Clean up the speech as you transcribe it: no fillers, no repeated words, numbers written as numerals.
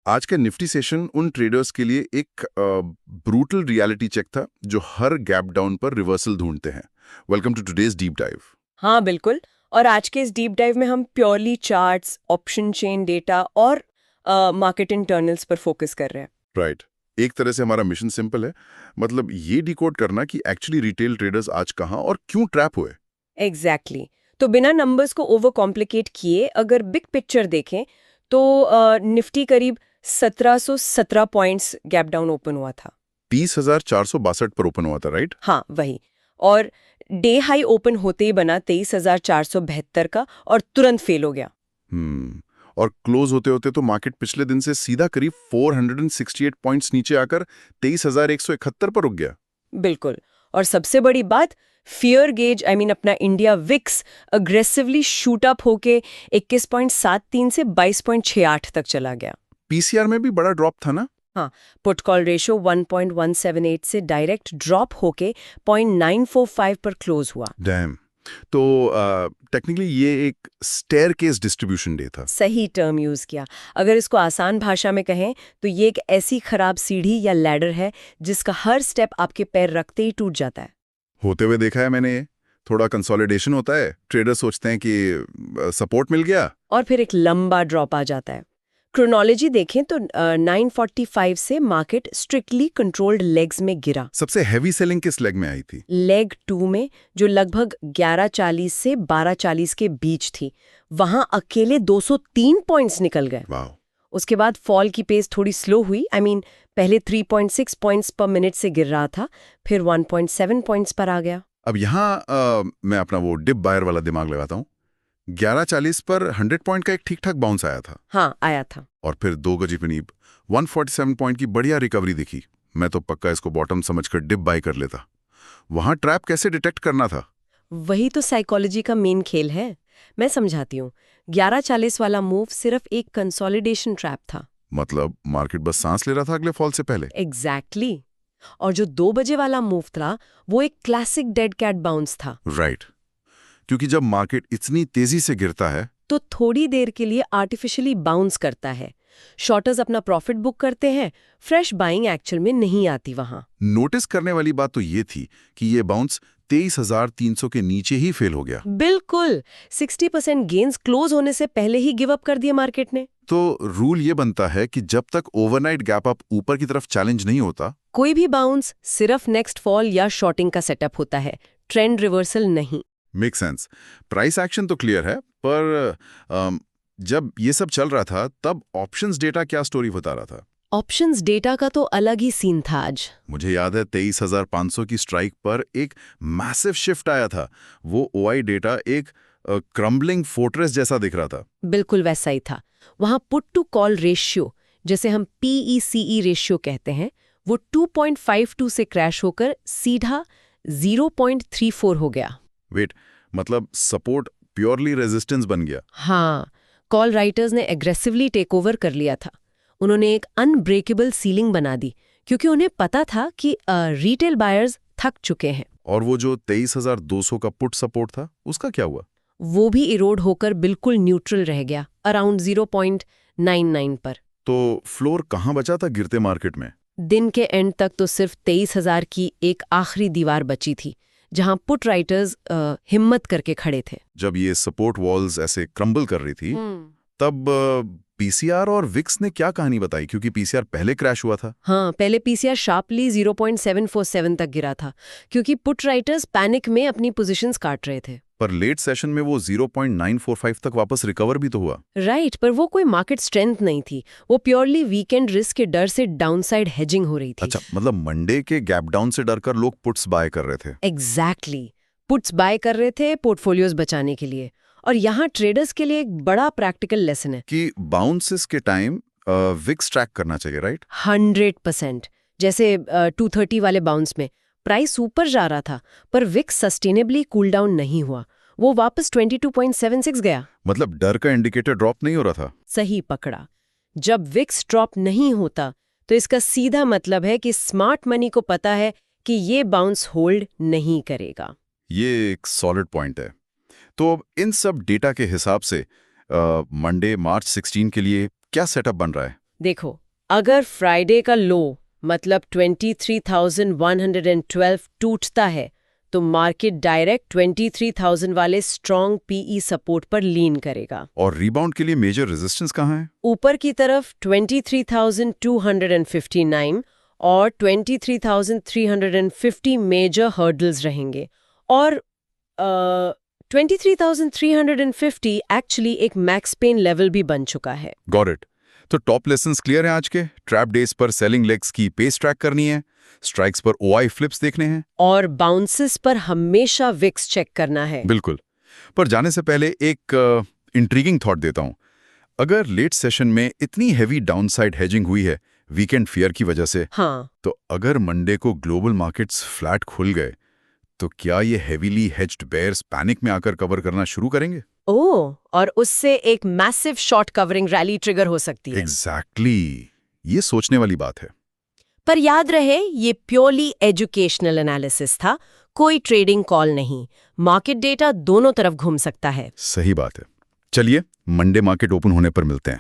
आज का Nifty session उन ट्रेडर्स के लिए एक ब्रूटल रियलिटी चेक था जो हर गैप डाउन पर रिवर्सल ढूंढते हैं। Welcome to today's deep dive. हाँ बिल्कुल। और आज के इस डीप डाइव में हम purely charts, option chain data और मार्केट इंटरनल्स पर फोकस कर रहे हैं। राइट। एक तरह से हमारा मिशन सिंपल है, मतलब ये डिकोड करना कि एक्चुअली रिटेल ट्रेडर्स आज कहाँ और क्यों ट्रैप हुए। एग्जैक्टली तो बिना नंबर्स को ओवर कॉम्प्लिकेट किए अगर बिग पिक्चर देखें तो निफ्टी करीब 1717 पॉइंट्स गैप डाउन ओपन हुआ था। 30,462 पर ओपन हुआ था, राइट। हाँ वही। और डे हाई ओपन होते ही बना 23,472 का और तुरंत फेल हो गया। और क्लोज होते होते तो मार्केट पिछले दिन से सीधा करीब 468 पॉइंट्स नीचे आकर 23,171 पर रुक गया। बिल्कुल। और सबसे बड़ी बात, फियर गेज अपना India VIX aggressively shoot up होके 21.73 से 22.68 तक चला गया। पीसीआर में भी बड़ा ड्रॉप था ना। हाँ, पुट कॉल रेशो 1.178 से डायरेक्ट ड्रॉप होके 0.945 पर क्लोज हुआ। डैम। तो टेक्निकली ये एक स्टेयरकेस डिस्ट्रीब्यूशन डे था। सही टर्म यूज किया। अगर इसको आसान भाषा में कहें तो ये एक ऐसी खराब सीढ़ी या लैडर है जिसका हर स्टेप आपके पैर रखते ही टूट जाता है। होते हुए देखा है मैंने ये। थोड़ा कंसोलिडेशन होता है, ट्रेडर सोचते हैं कि सपोर्ट मिल गया, और फिर एक लंबा ड्रॉप आ जाता है। क्रोनोलॉजी देखें तो 945 से मार्केट स्ट्रिक्टली कंट्रोल्ड लेग्स में गिरा। सबसे हैवी सेलिंग किस लेग में आई थी? लेग 2 में, जो लगभग 1140 से 1240 के बीच थी, वहां अकेले 203 पॉइंट्स निकल गए। वाह। उसके बाद फॉल की पेस थोड़ी स्लो हुई। पहले 3.6 पॉइंट्स पर मिनट से गिर रहा था, फिर 1.7 पॉइंट्स पर आ गया। अब यहाँ मैं अपना वो डिप बायर वाला दिमाग लगाता हूँ। 1140 पर 100 पॉइंट का एक ठीक ठाक बाउंस आया था। हाँ आया था। और फिर 2 गजी पनीब 147 पॉइंट की बढ़िया रिकवरी दिखी। मैं तो पक्का इसको बॉटम समझकर डिप बाय कर लेता। वहां ट्रैप कैसे डिटेक्ट करना था? वही तो साइकोलॉजी का मेन खेल है। मैं समझाती हूँ। 1140 वाला मूव सिर्फ एक कंसोलिडेशन ट्रैप था। मतलब मार्केट बस सांस ले रहा था अगले फॉल से पहले। एग्जैक्टली और जो 2 बजे वाला मूव था वो एक क्लासिक डेड कैट बाउंस था। राइट। क्योंकि जब मार्केट इतनी तेजी से गिरता है तो थोड़ी देर के लिए आर्टिफिशियली बाउंस करता है। शॉर्टर्स अपना प्रॉफिट बुक करते हैं, फ्रेश बाइंग एक्चुअल में नहीं आती वहां। नोटिस करने वाली बात तो ये थी कि ये बाउंस 23,300 के नीचे ही फेल हो गया। बिल्कुल। 60% गेन्स क्लोज होने से पहले ही गिव अप कर दिया मार्केट ने। तो रूल ये बनता है कि जब तक ओवरनाइट गैप अप ऊपर की तरफ चैलेंज नहीं होता, कोई भी बाउंस सिर्फ नेक्स्ट फॉल या शॉर्टिंग का सेटअप होता है, ट्रेंड रिवर्सल नहीं। Make sense. प्राइस एक्शन तो क्लियर है, पर जब ये सब चल रहा था तब ऑप्शंस डेटा क्या स्टोरी बता रहा था? ऑप्शंस डेटा का तो अलग ही सीन था आज। मुझे याद है 23,500 की स्ट्राइक पर एक मैसिव शिफ्ट आया था। वो ओआई डेटा एक क्रम्बलिंग फोर्ट्रेस जैसा दिख रहा था। बिल्कुल वैसा ही था। वहां पुट टू कॉल रेशियो, जिसे हम PECE रेशियो कहते हैं, वो 2.52 से क्रैश होकर सीधा 0.34 हो गया। वेट, मतलब सपोर्ट प्योरली रेजिस्टेंस बन गया? हाँ, कॉल राइटर्स ने एग्रेसिवली टेक ओवर कर लिया था। उन्होंने एक अनब्रेकेबल सीलिंग बना दी क्योंकि उन्हें पता था कि रिटेल बायर्स थक चुके हैं। और वो जो 23,200 का पुट सपोर्ट था, उसका क्या हुआ? वो भी इरोड होकर बिल्कुल न्यूट्रल रह गया, अराउंड 0.99 पर। तो फ्लोर कहाँ बचा था गिरते मार्केट में? दिन के एंड तक तो सिर्फ 23,000 की एक आखिरी दीवार बची थी, जहां पुट राइटर्स हिम्मत करके खड़े थे। जब ये सपोर्ट वॉल्स ऐसे क्रम्बल कर रही थी, तब पीसीआर और विक्स ने क्या कहानी बताई? क्योंकि पीसीआर पहले क्रैश हुआ था। हाँ, पहले पीसीआर शार्पली 0.747 तक गिरा था क्योंकि पुट राइटर्स पैनिक में अपनी पोजीशंस काट रहे थे। पर लेट सेशन में वो 0.945 तक वापस रिकवर भी तो हुआ। राइट, पर वो कोई मार्केट स्ट्रेंथ नहीं थी। वो प्योरली वीकेंड रिस्क के डर से डाउनसाइड हेजिंग हो रही थी। अच्छा, मतलब मंडे के गैप डाउन से डरकर लोग पुट्स बाय कर रहे थे। एग्जैक्टली पुट्स बाय कर रहे थे पोर्टफोलियोज बचाने के लिए। और यहाँ ट्रेडर्स के लिए एक बड़ा प्रैक्टिकल लेसन है कि बाउंसेस के टाइम विक्स ट्रैक करना चाहिए, राइट? 100%। जैसे 230 वाले बाउंस में प्राइस ऊपर जा रहा था, पर विक्स सस्टेनेबली कूल डाउन नहीं हुआ। वो वापस 22.76 गया। मतलब डर का इंडिकेटर ड्रॉप नहीं हो रहा था। सही पकड़ा। जब विक्स ड्रॉप नहीं होता तो इसका सीधा मतलब है कि स्मार्ट मनी को पता है कि ये बाउंस होल्ड नहीं करेगा। ये एक सॉलिड पॉइंट है। तो अब इन सब डेटा के हिसाब से मंडे मार्च 16 के लिए क्या सेटअप बन रहा है? देखो, अगर फ्राइडे का लो मतलब 23,112 टूटता है तो मार्केट डायरेक्ट 23,000 वाले स्ट्रॉन्ग पीई सपोर्ट पर लीन करेगा। और रीबाउंड के लिए मेजर रेजिस्टेंस कहाँ है? ऊपर की तरफ 23,259 और 23,350 मेजर हर्डल्स रहेंगे और 23,350 एक्चुअली एक मैक्स पेन लेवल भी बन चुका है। Got it. तो टॉप लेसन्स क्लियर हैं आज के। ट्रैप डेज पर सेलिंग लेग्स की पेस ट्रैक करनी है, स्ट्राइक्स पर ओआई फ्लिप्स देखने हैं और बाउंसेस पर हमेशा विक्स चेक करना है। बिल्कुल। पर जाने से पहले एक इंट्रीगिंग थॉट देता हूं। अगर लेट सेशन में इतनी हैवी डाउनसाइड हेजिंग हुई है वीकेंड फियर की वजह से, हाँ, तो अगर मंडे को ग्लोबल मार्केट्स फ्लैट खुल गए तो क्या ये हेवीली हेज्ड बेयर्स पैनिक में आकर कवर करना शुरू करेंगे? ओह, और उससे एक massive short covering rally trigger हो सकती है। एग्जैक्टली। ये सोचने वाली बात है। पर याद रहे, ये प्योरली एजुकेशनल एनालिसिस था, कोई ट्रेडिंग कॉल नहीं। मार्केट डेटा दोनों तरफ घूम सकता है। सही बात है। चलिए मंडे मार्केट ओपन होने पर मिलते हैं।